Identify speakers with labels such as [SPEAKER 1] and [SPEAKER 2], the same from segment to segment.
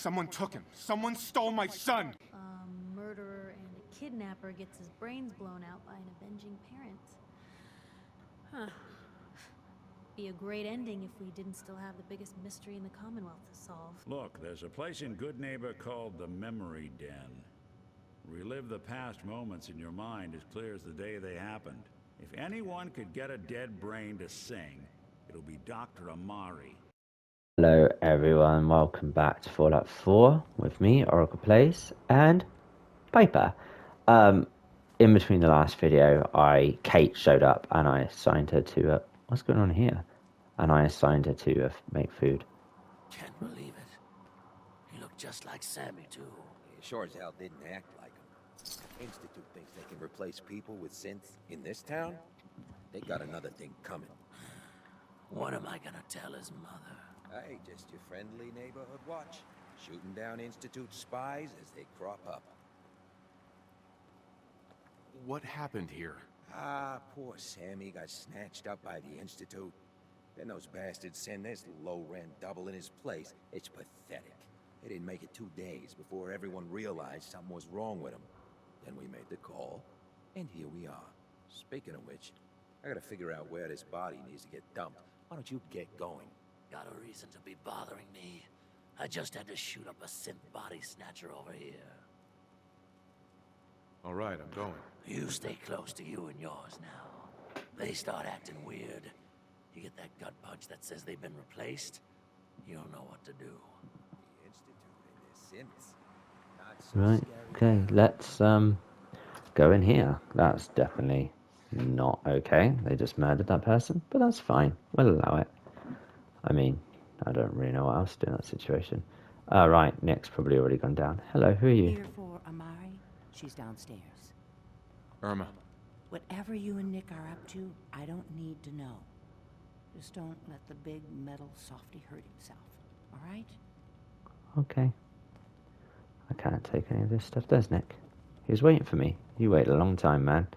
[SPEAKER 1] Someone took him. Someone stole my son!
[SPEAKER 2] A murderer and a kidnapper gets his brains blown out by an avenging parent. Huh. Be a great ending if we didn't still have the biggest mystery in the Commonwealth to solve.
[SPEAKER 3] Look, there's a place in Good Neighbor called the Memory Den. Relive the past moments in your mind as clear as the day they happened. If anyone could get a dead brain to sing, it'll be Dr. Amari.
[SPEAKER 4] Hello everyone, welcome back to Fallout 4 with me, Oracle Plays, and Piper. In between the last video, Kate showed up and I assigned her to what's going on here? And I assigned her to make food.
[SPEAKER 5] Can't believe it. He looked just like Sammy too.
[SPEAKER 6] He sure as hell didn't act like him. Institute thinks they can replace people with synths in this town? They got another thing coming.
[SPEAKER 5] What am I gonna tell his mother?
[SPEAKER 6] Hey, just your friendly neighborhood watch. Shooting down Institute spies as they crop up.
[SPEAKER 1] What happened here?
[SPEAKER 6] Ah, poor Sammy got snatched up by the Institute. Then those bastards send this low-rent double in his place. It's pathetic. They didn't make it 2 days before everyone realized something was wrong with him. Then we made the call, and here we are. Speaking of which, I gotta figure out where this body needs to get dumped. Why don't you get going?
[SPEAKER 5] Got a reason to be bothering me. I just had to shoot up a synth body snatcher over here.
[SPEAKER 1] All right, I'm going.
[SPEAKER 5] You stay close to you and yours now. They start acting weird. You get that gut punch that says they've been replaced, you don't know what to do.
[SPEAKER 6] The Institute and their synths. Not so
[SPEAKER 4] Right,
[SPEAKER 6] scary.
[SPEAKER 4] okay, let's go in here. That's definitely not okay. They just murdered that person, but that's fine. We'll allow it. I mean, I don't really know what else to do in that situation. Right, Nick's probably already gone down. Hello, who are you?
[SPEAKER 7] Here for Amari. She's downstairs.
[SPEAKER 1] Irma.
[SPEAKER 7] Whatever you and Nick are up to, I don't need to know. Just don't let the big metal softy hurt himself, all right?
[SPEAKER 4] Okay. I can't take any of this stuff. There's Nick. He was waiting for me. You waited a long time, man.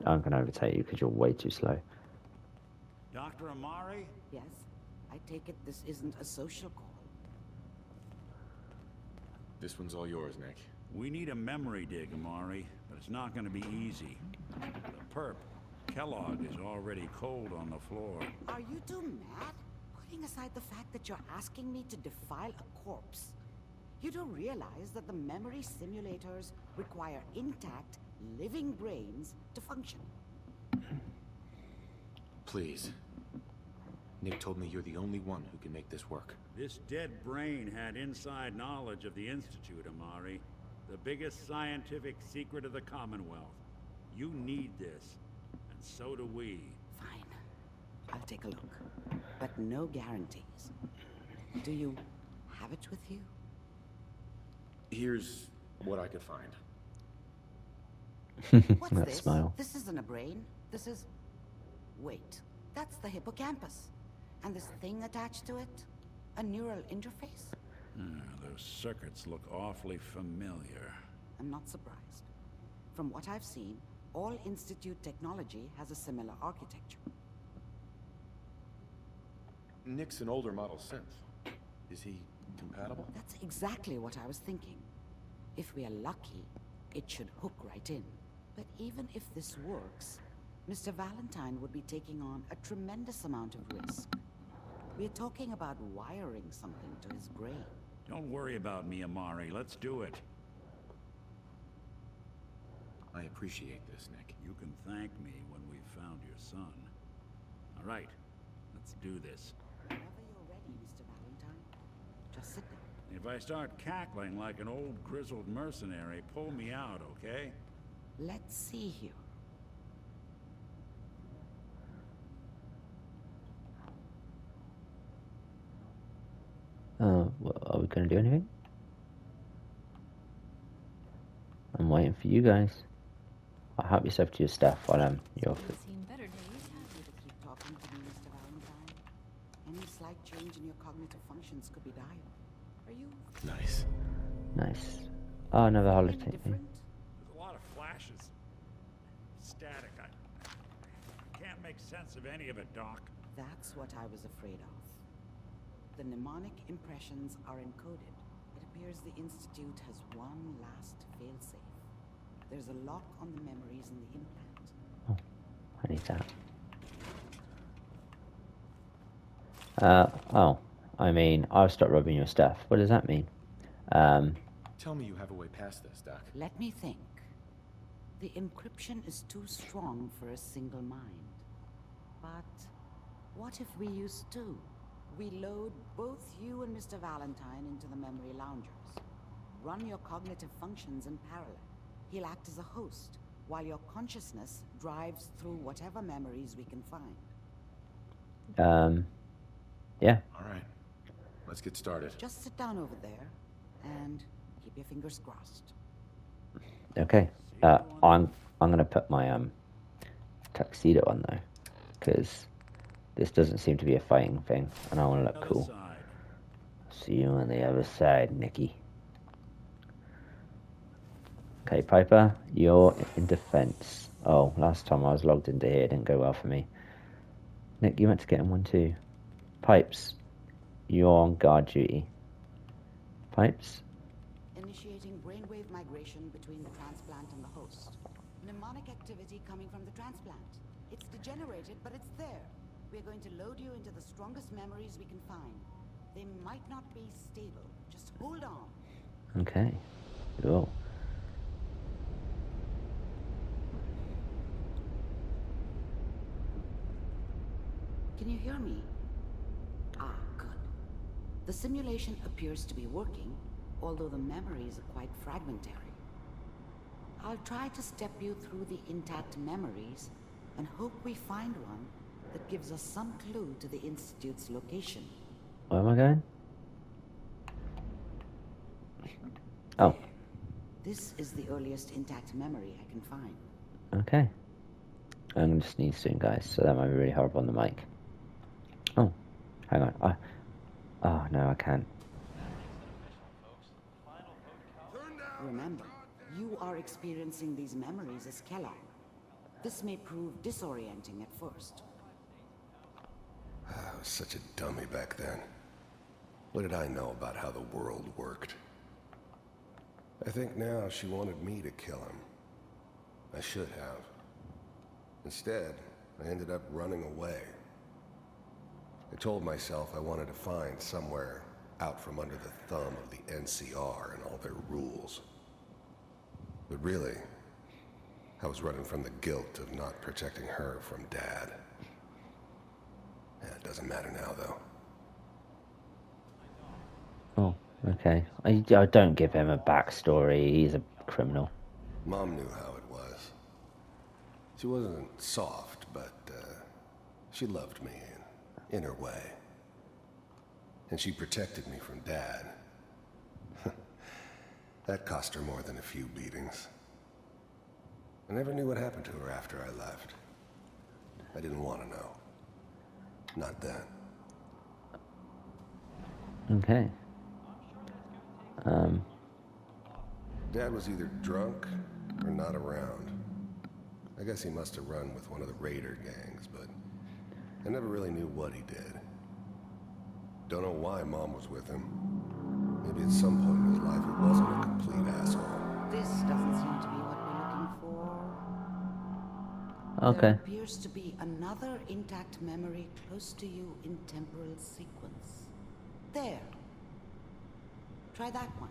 [SPEAKER 4] I'm going to overtake you because you're way too slow.
[SPEAKER 3] Dr. Amari?
[SPEAKER 7] Yes. I take it this isn't a social call.
[SPEAKER 1] This one's all yours, Nick.
[SPEAKER 3] We need a memory dig, Amari, but it's not going to be easy. The perp, Kellogg, is already cold on the floor.
[SPEAKER 7] Are you two mad? Putting aside the fact that you're asking me to defile a corpse, you don't realize that the memory simulators require intact, living brains to function.
[SPEAKER 1] Please. Nick told me you're the only one who can make this work.
[SPEAKER 3] This dead brain had inside knowledge of the Institute, Amari. The biggest scientific secret of the Commonwealth. You need this, and so do we.
[SPEAKER 7] Fine. I'll take a look. But no guarantees. Do you have it with you?
[SPEAKER 1] Here's what I could find.
[SPEAKER 7] What's
[SPEAKER 4] That
[SPEAKER 7] this?
[SPEAKER 4] smile.
[SPEAKER 7] This isn't a brain. This is... Wait. That's the hippocampus. And this thing attached to it? A neural interface?
[SPEAKER 3] Those circuits look awfully familiar.
[SPEAKER 7] I'm not surprised. From what I've seen, all Institute technology has a similar architecture.
[SPEAKER 1] Nick's an older model synth. Is he compatible?
[SPEAKER 7] That's exactly what I was thinking. If we are lucky, it should hook right in. But even if this works, Mr. Valentine would be taking on a tremendous amount of risk. We're talking about wiring something to his brain.
[SPEAKER 3] Don't worry about me, Amari. Let's do it.
[SPEAKER 1] I appreciate this, Nick.
[SPEAKER 3] You can thank me when we've found your son. All right, let's do this.
[SPEAKER 7] Whenever you're ready, Mr. Valentine, just sit down.
[SPEAKER 3] If I start cackling like an old grizzled mercenary, pull me out, okay?
[SPEAKER 7] Let's see here.
[SPEAKER 4] Are we going to do anything? I'm waiting for you guys. I'll help yourself to your stuff while you're...
[SPEAKER 2] You've seen better days.
[SPEAKER 7] You to keep talking to me, Mr. Valentine. Any slight change in your cognitive functions could be dire. Are you
[SPEAKER 1] Nice.
[SPEAKER 4] Nice. Oh, another
[SPEAKER 7] any
[SPEAKER 4] holiday.
[SPEAKER 7] different?
[SPEAKER 3] There's a lot of flashes. Static. I can't make sense of any of it, Doc.
[SPEAKER 7] That's what I was afraid of. The mnemonic impressions are encoded. It appears the Institute has one last failsafe. There's a lock on the memories in the implant.
[SPEAKER 4] Oh, I need that. Oh, I mean, I'll stop rubbing your stuff. What does that mean?
[SPEAKER 1] Tell me you have a way past this, Doc.
[SPEAKER 7] Let me think. The encryption is too strong for a single mind. But what if we use two? We load both you and Mr. Valentine into the memory loungers. Run your cognitive functions in parallel. He'll act as a host, while your consciousness drives through whatever memories we can find.
[SPEAKER 4] Yeah.
[SPEAKER 1] All right. Let's get started.
[SPEAKER 7] Just sit down over there and keep your fingers crossed.
[SPEAKER 4] Okay. I'm gonna put my tuxedo on though, because this doesn't seem to be a fighting thing, and I want to look cool. See you on the other side, Nicky. Okay, Piper, you're in defense. Oh, last time I was logged into here, it didn't go well for me. Nick, you meant to get in one too. Pipes, you're on guard duty. Pipes?
[SPEAKER 7] Initiating brainwave migration between the transplant and the host. Mnemonic activity coming from the transplant. It's degenerated, but it's there. We're going to load you into the strongest memories we can find. They might not be stable. Just hold on.
[SPEAKER 4] Okay. Cool.
[SPEAKER 7] Can you hear me? Ah, good. The simulation appears to be working, although the memories are quite fragmentary. I'll try to step you through the intact memories and hope we find one that gives us some clue to the Institute's location.
[SPEAKER 4] Where am I going? Oh.
[SPEAKER 7] This is the earliest intact memory I can find.
[SPEAKER 4] Okay. I'm going to sneeze soon, guys, so that might be really horrible on the mic. Oh. Hang on. Oh, no, I can't.
[SPEAKER 7] Remember, you are experiencing these memories as Kellogg. This may prove disorienting at first.
[SPEAKER 8] I was such a dummy back then. What did I know about how the world worked? I think now she wanted me to kill him. I should have. Instead, I ended up running away. I told myself I wanted to find somewhere out from under the thumb of the NCR and all their rules. But really, I was running from the guilt of not protecting her from Dad. It doesn't matter now, though.
[SPEAKER 4] Oh, okay. I don't give him a backstory. He's a criminal.
[SPEAKER 8] Mom knew how it was. She wasn't soft, but she loved me in her way. And she protected me from Dad. That cost her more than a few beatings. I never knew what happened to her after I left. I didn't want to know. Not then.
[SPEAKER 4] Okay.
[SPEAKER 8] Dad was either drunk or not around. I guess he must have run with one of the raider gangs, but I never really knew what he did. Don't know why Mom was with him. Maybe at some point in his life he wasn't a complete asshole.
[SPEAKER 7] This doesn't seem to be what we're looking for.
[SPEAKER 4] Okay.
[SPEAKER 7] There appears to be another intact memory close to you in temporal sequence. There. Try that one.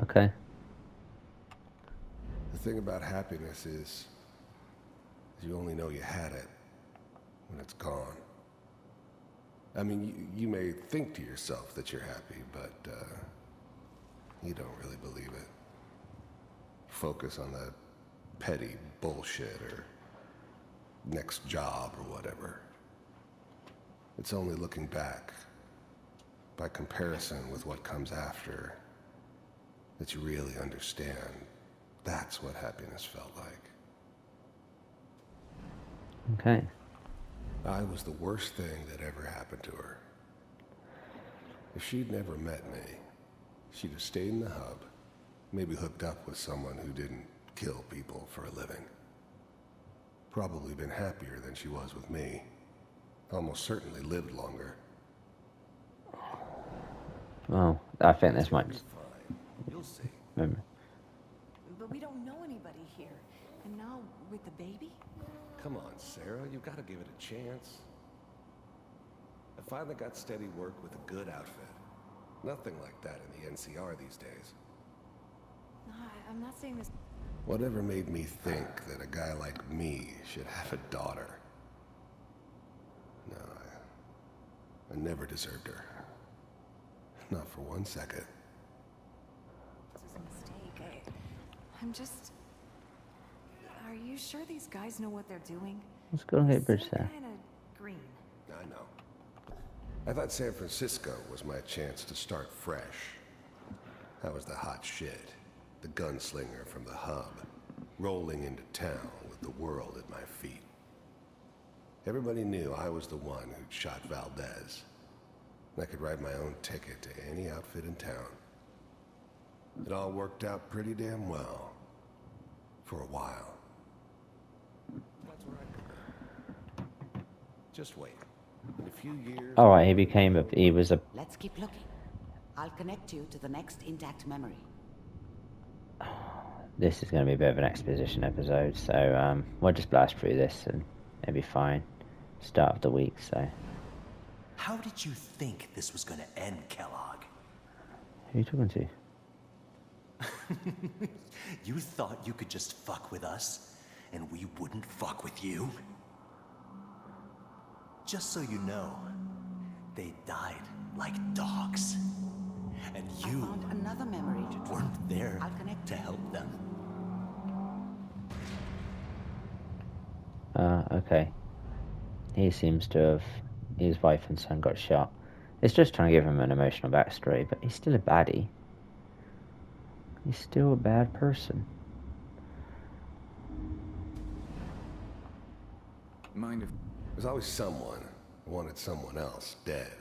[SPEAKER 4] Okay.
[SPEAKER 8] The thing about happiness is you only know you had it when it's gone. I mean, you may think to yourself that you're happy, but you don't really believe it. Focus on that petty bullshit or next job or whatever. It's only looking back, by comparison with what comes after, that you really understand that's what happiness felt like.
[SPEAKER 4] Okay.
[SPEAKER 8] I was the worst thing that ever happened to her. If she'd never met me, she'd have stayed in the hub, maybe hooked up with someone who didn't kill people for a living. Probably been happier than she was with me, almost certainly lived longer.
[SPEAKER 4] Well, I think this might just...
[SPEAKER 8] Fine. You'll see.
[SPEAKER 4] Remember.
[SPEAKER 9] But we don't know anybody here. And now, with the baby?
[SPEAKER 8] Come on, Sarah, you gotta give it a chance. I finally got steady work with a good outfit. Nothing like that in the NCR these days.
[SPEAKER 9] No, I'm not saying this...
[SPEAKER 8] Whatever made me think that a guy like me should have a daughter? No, I never deserved her. Not for 1 second.
[SPEAKER 9] This is a mistake. I'm just... Are you sure these guys know what they're doing?
[SPEAKER 4] Let's go and get bridge there.
[SPEAKER 9] Kind of green.
[SPEAKER 8] I know. I thought San Francisco was my chance to start fresh. I was the hot shit, the gunslinger from the hub, rolling into town with the world at my feet. Everybody knew I was the one who'd shot Valdez. And I could write my own ticket to any outfit in town. It all worked out pretty damn well. For a while. That's where I could. Just wait. In a few years...
[SPEAKER 4] Alright, he was a...
[SPEAKER 7] Let's keep looking. I'll connect you to the next intact memory.
[SPEAKER 4] This is going to be a bit of an exposition episode, so we'll just blast through this and it'll be fine. Start of the week, so...
[SPEAKER 5] How did you think this was gonna end, Kellogg?
[SPEAKER 4] Who are you talking to?
[SPEAKER 5] You thought you could just fuck with us, and we wouldn't fuck with you? Just so you know, they died like dogs. And you
[SPEAKER 7] I found another memory to draw.
[SPEAKER 5] weren't there
[SPEAKER 7] I'll connect
[SPEAKER 5] to
[SPEAKER 7] you.
[SPEAKER 5] help them.
[SPEAKER 4] Okay. He seems to have... His wife and son got shot. It's just trying to give him an emotional backstory, but he's still a baddie. He's still a bad person.
[SPEAKER 1] Mind if...
[SPEAKER 8] There's always someone who wanted someone else dead.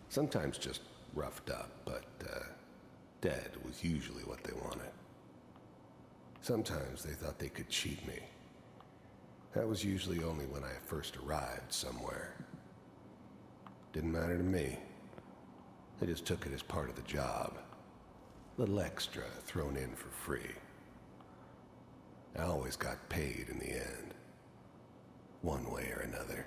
[SPEAKER 8] Sometimes just roughed up, but dead was usually what they wanted. Sometimes they thought they could cheat me. That was usually only when I first arrived somewhere. Didn't matter to me. They just took it as part of the job. Little extra thrown in for free. I always got paid in the end. One way or another.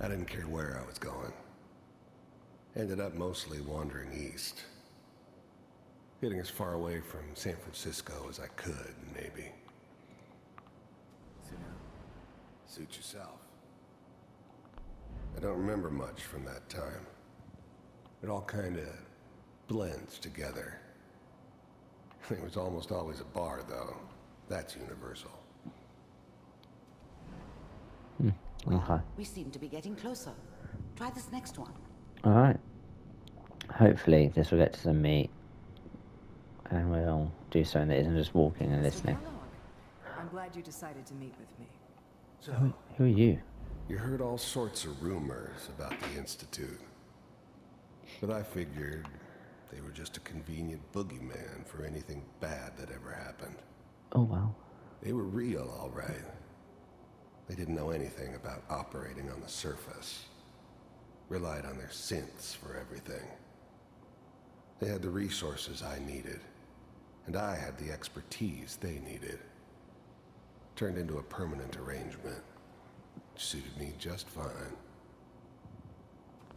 [SPEAKER 8] I didn't care where I was going. Ended up mostly wandering east. Getting as far away from San Francisco as I could, maybe. Sit down. Suit yourself. I don't remember much from that time. It all kind of blends together. It was almost always a bar, though. That's universal.
[SPEAKER 4] Okay.
[SPEAKER 7] We seem to be getting closer. Try this next one.
[SPEAKER 4] Alright. Hopefully this will get to some meat. And we'll do something that isn't just walking and listening.
[SPEAKER 9] Kellogg, I'm glad you decided to meet with me.
[SPEAKER 8] So,
[SPEAKER 4] Who are you?
[SPEAKER 8] you heard all sorts of rumors about the Institute. But I figured they were just a convenient boogeyman for anything bad that ever happened.
[SPEAKER 4] Oh, wow.
[SPEAKER 8] They were real, all right. They didn't know anything about operating on the surface. Relied on their synths for everything. They had the resources I needed, and I had the expertise they needed. Turned into a permanent arrangement, which suited me just fine.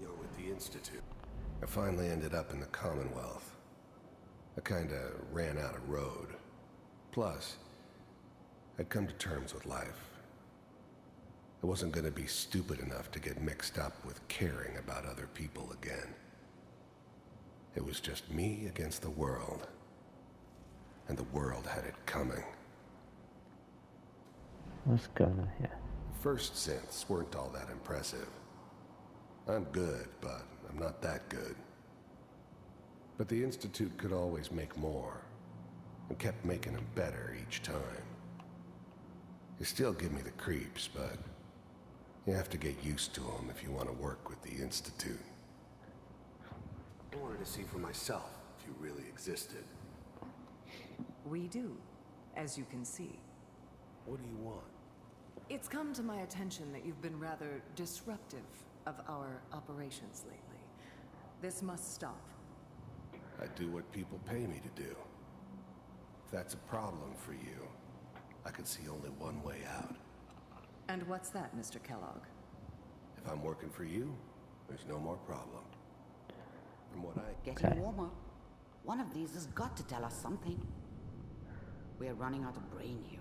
[SPEAKER 8] You're with the Institute. I finally ended up in the Commonwealth. I kinda ran out of road. Plus, I'd come to terms with life. I wasn't gonna be stupid enough to get mixed up with caring about other people again. It was just me against the world. And the world had it coming.
[SPEAKER 4] What's going on here?
[SPEAKER 8] First synths weren't all that impressive. I'm good, but I'm not that good. But the Institute could always make more, and kept making them better each time. They still give me the creeps, but you have to get used to them if you want to work with the Institute. I wanted to see for myself if you really existed.
[SPEAKER 9] We do, as you can see.
[SPEAKER 8] What do you want?
[SPEAKER 9] It's come to my attention that you've been rather disruptive of our operations lately. This must stop.
[SPEAKER 8] I do what people pay me to do. If that's a problem for you, I can see only one way out.
[SPEAKER 9] And what's that, Mr. Kellogg?
[SPEAKER 8] If I'm working for you, there's no more problem. From what I...
[SPEAKER 7] Getting warmer. One of these has got to tell us something. We're running out of brain here.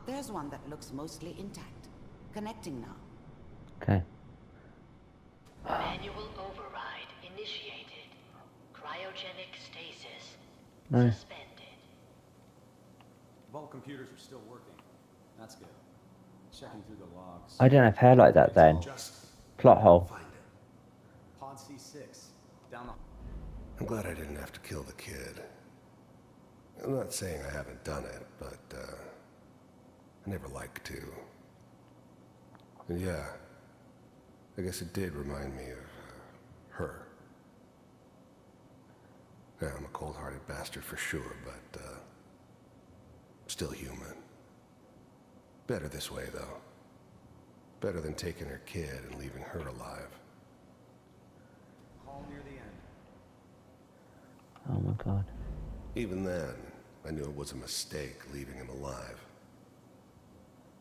[SPEAKER 7] There's one that looks mostly intact. Connecting now.
[SPEAKER 4] Okay.
[SPEAKER 10] Manual override initiated. Cryogenic stasis suspended.
[SPEAKER 11] Vault computers are still working. That's good. Checking through the logs.
[SPEAKER 4] I don't have hair like that then. Plot hole.
[SPEAKER 11] Pod C6. Down the...
[SPEAKER 8] I'm glad I didn't have to kill the kid. I'm not saying I haven't done it, but, I never liked to. And yeah, I guess it did remind me of, her. Yeah, I'm a cold-hearted bastard for sure, but, still human. Better this way, though. Better than taking her kid and leaving her alive.
[SPEAKER 11] Call near the end.
[SPEAKER 4] Oh my god.
[SPEAKER 8] Even then, I knew it was a mistake leaving him alive.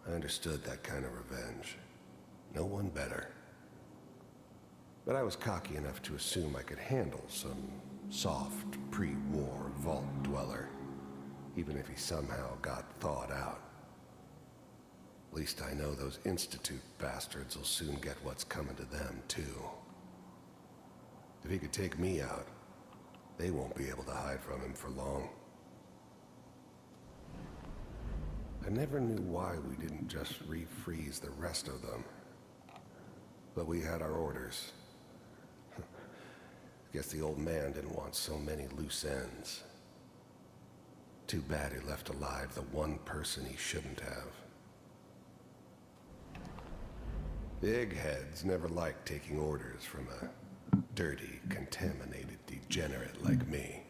[SPEAKER 8] I understood that kind of revenge. No one better. But I was cocky enough to assume I could handle some soft, pre-war vault dweller, even if he somehow got thawed out. At least I know those Institute bastards will soon get what's coming to them, too. If he could take me out, they won't be able to hide from him for long. I never knew why we didn't just refreeze the rest of them. But we had our orders. Guess the old man didn't want so many loose ends. Too bad he left alive the one person he shouldn't have. The eggheads never liked taking orders from a dirty, contaminated degenerate like me.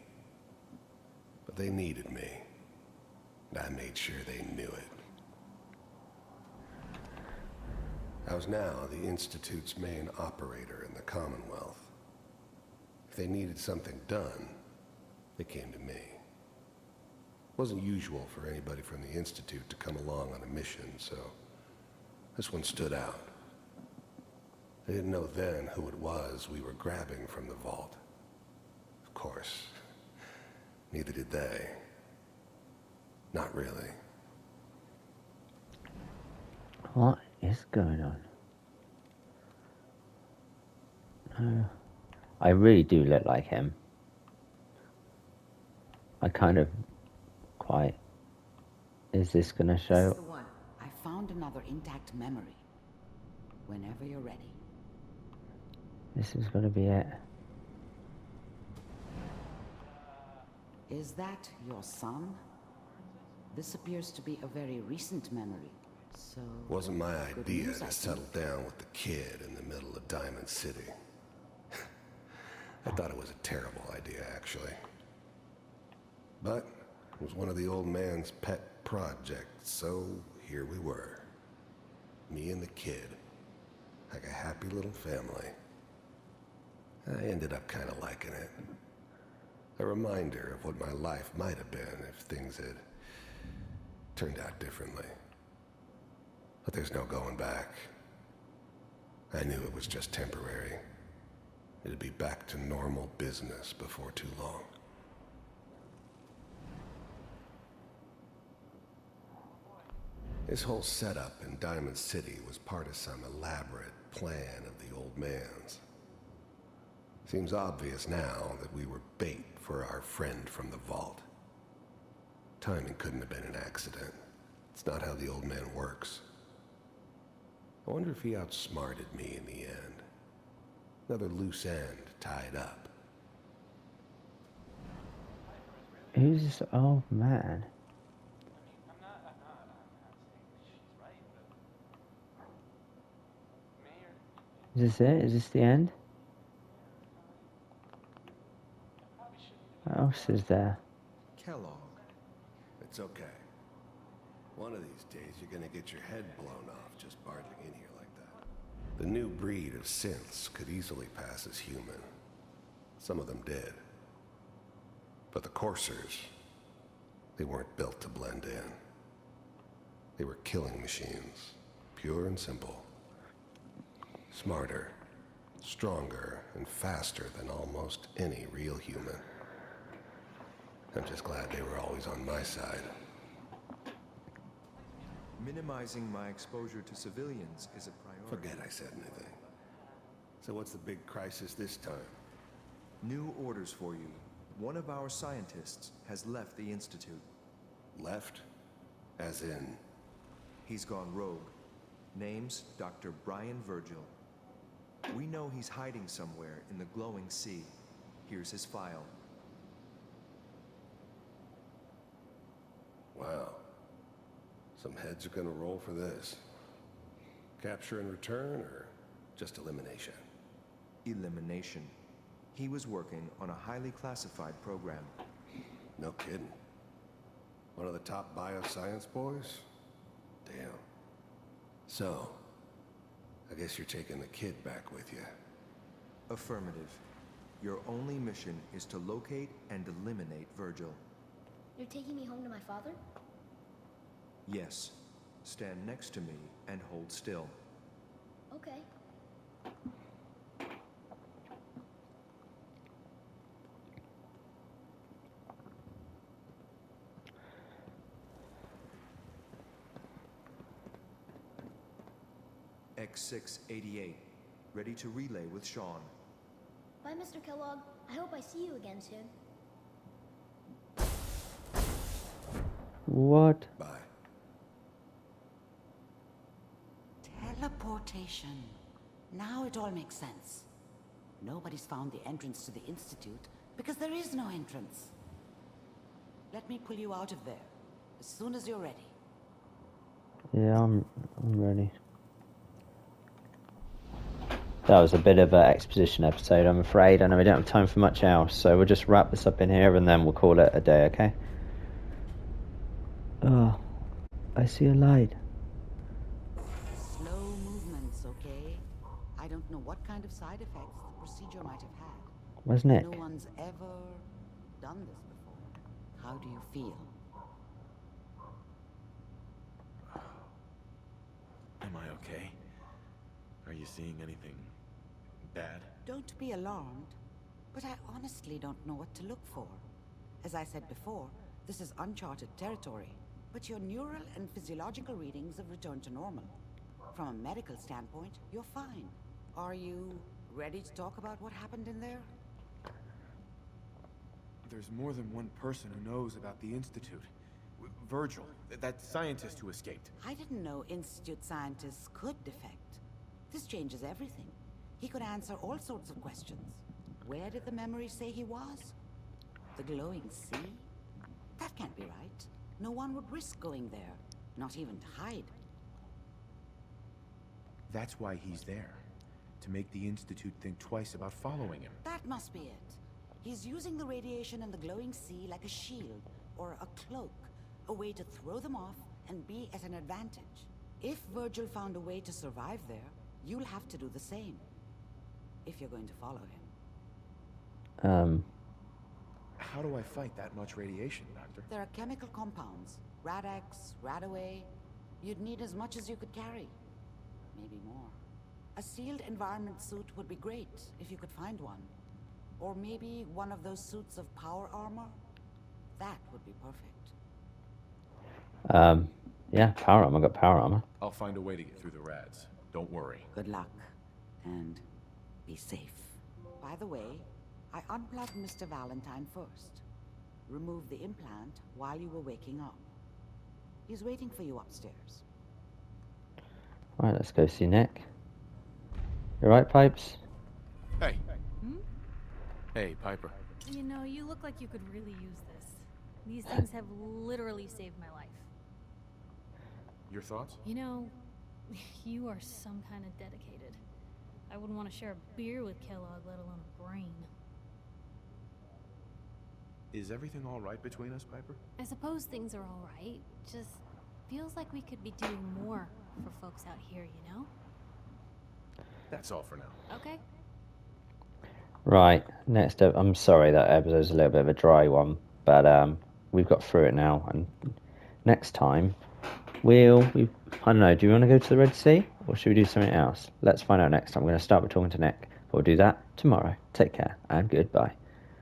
[SPEAKER 8] But they needed me. And I made sure they knew it. I was now the Institute's main operator in the Commonwealth. If they needed something done, they came to me. It wasn't usual for anybody from the Institute to come along on a mission, so this one stood out. I didn't know then who it was we were grabbing from the vault. Of course, neither did they. Not really.
[SPEAKER 4] What is going on? No. I really do look like him. I kind of quite... Is this gonna
[SPEAKER 7] This
[SPEAKER 4] show?
[SPEAKER 7] is the one. I found another intact memory. Whenever you're ready.
[SPEAKER 4] This is gonna be it.
[SPEAKER 7] Is that your son? This appears to be a very recent memory, so...
[SPEAKER 8] Wasn't my
[SPEAKER 7] good
[SPEAKER 8] idea
[SPEAKER 7] news, I
[SPEAKER 8] to
[SPEAKER 7] think.
[SPEAKER 8] settle down with the kid in the middle of Diamond City. I thought it was a terrible idea, actually. But it was one of the old man's pet projects, so here we were. Me and the kid. Like a happy little family. I ended up kind of liking it. A reminder of what my life might have been if things had turned out differently. But there's no going back. I knew it was just temporary. It'd be back to normal business before too long. This whole setup in Diamond City was part of some elaborate plan of the old man's. Seems obvious now that we were bait for our friend from the vault. Timing couldn't have been an accident. It's not how the old man works. I wonder if he outsmarted me in the end. Another loose end tied up.
[SPEAKER 4] Who's this old man? Is this it? Is this the end? What else is there?
[SPEAKER 6] Kellogg.
[SPEAKER 8] It's okay. One of these days, you're gonna get your head blown off just barging in here like that. The new breed of synths could easily pass as human. Some of them did. But the coursers, they weren't built to blend in. They were killing machines, pure and simple. Smarter, stronger, and faster than almost any real human. I'm just glad they were always on my side.
[SPEAKER 12] Minimizing my exposure to civilians is a priority.
[SPEAKER 8] Forget I said anything. So what's the big crisis this time?
[SPEAKER 12] New orders for you. One of our scientists has left the Institute.
[SPEAKER 8] Left? As in?
[SPEAKER 12] He's gone rogue. Name's Dr. Brian Virgil. We know he's hiding somewhere in the glowing sea. Here's his file.
[SPEAKER 8] Wow. Some heads are gonna roll for this. Capture and return, or just elimination?
[SPEAKER 12] Elimination. He was working on a highly classified program.
[SPEAKER 8] No kidding. One of the top bioscience boys? Damn. So, I guess you're taking the kid back with you.
[SPEAKER 12] Affirmative. Your only mission is to locate and eliminate Virgil.
[SPEAKER 13] You're taking me home to my father?
[SPEAKER 12] Yes. Stand next to me and hold still.
[SPEAKER 13] Okay.
[SPEAKER 12] X688. Ready to relay with Sean.
[SPEAKER 13] Bye, Mr. Kellogg. I hope I see you again soon.
[SPEAKER 4] What?
[SPEAKER 8] Bye.
[SPEAKER 7] Teleportation. Now it all makes sense. Nobody's found the entrance to the Institute because there is no entrance. Let me pull you out of there as soon as you're ready.
[SPEAKER 4] Yeah, I'm ready. That was a bit of an exposition episode, I'm afraid. I know we don't have time for much else, so we'll just wrap this up in here and then we'll call it a day, okay? Oh, I see a light.
[SPEAKER 7] Slow movements, okay? I don't know what kind of side effects the procedure might have had.
[SPEAKER 4] Where's Nick?
[SPEAKER 7] No one's ever done this before. How do you feel?
[SPEAKER 1] Am I okay? Are you seeing anything bad?
[SPEAKER 7] Don't be alarmed, but I honestly don't know what to look for. As I said before, this is uncharted territory, but your neural and physiological readings have returned to normal. From a medical standpoint, you're fine. Are you ready to talk about what happened in there?
[SPEAKER 1] There's more than one person who knows about the Institute. Virgil, that scientist who escaped.
[SPEAKER 7] I didn't know Institute scientists could defect. This changes everything. He could answer all sorts of questions. Where did the memory say he was? The glowing sea? That can't be right. No one would risk going there, not even to hide.
[SPEAKER 1] That's why he's there. To make the Institute think twice about following him.
[SPEAKER 7] That must be it. He's using the radiation in the glowing sea like a shield or a cloak, a way to throw them off and be at an advantage. If Virgil found a way to survive there, you'll have to do the same. If you're going to follow him.
[SPEAKER 1] How do I fight that much radiation, Doctor?
[SPEAKER 7] There are chemical compounds. Rad-X, Rad-Away. You'd need as much as you could carry. Maybe more. A sealed environment suit would be great, if you could find one. Or maybe one of those suits of power armor. That would be perfect.
[SPEAKER 4] Yeah, power armor. I got power armor.
[SPEAKER 1] I'll find a way to get through the rads. Don't worry.
[SPEAKER 7] Good luck. And be safe. By the way, I unplugged Mr. Valentine first. Removed the implant while you were waking up. He's waiting for you upstairs.
[SPEAKER 4] Alright, let's go see Nick. You alright, Pipes?
[SPEAKER 1] Hey. Hey, Piper.
[SPEAKER 2] You know, you look like you could really use this. These things have literally saved my life.
[SPEAKER 1] Your thoughts?
[SPEAKER 2] You know, you are some kind of dedicated. I wouldn't want to share a beer with Kellogg, let alone a brain.
[SPEAKER 1] Is everything all right between us, Piper?
[SPEAKER 2] I suppose things are all right. Just, Feels like we could be doing more for folks out here, you know?
[SPEAKER 1] That's all for now.
[SPEAKER 2] Okay.
[SPEAKER 4] Right, next up, I'm sorry that episode's a little bit of a dry one, but we've got through it now, and next time, I don't know, do you want to go to the Red Sea, or should we do something else? Let's find out next time. I'm going to start with talking to Nick, but we'll do that tomorrow. Take care, and goodbye.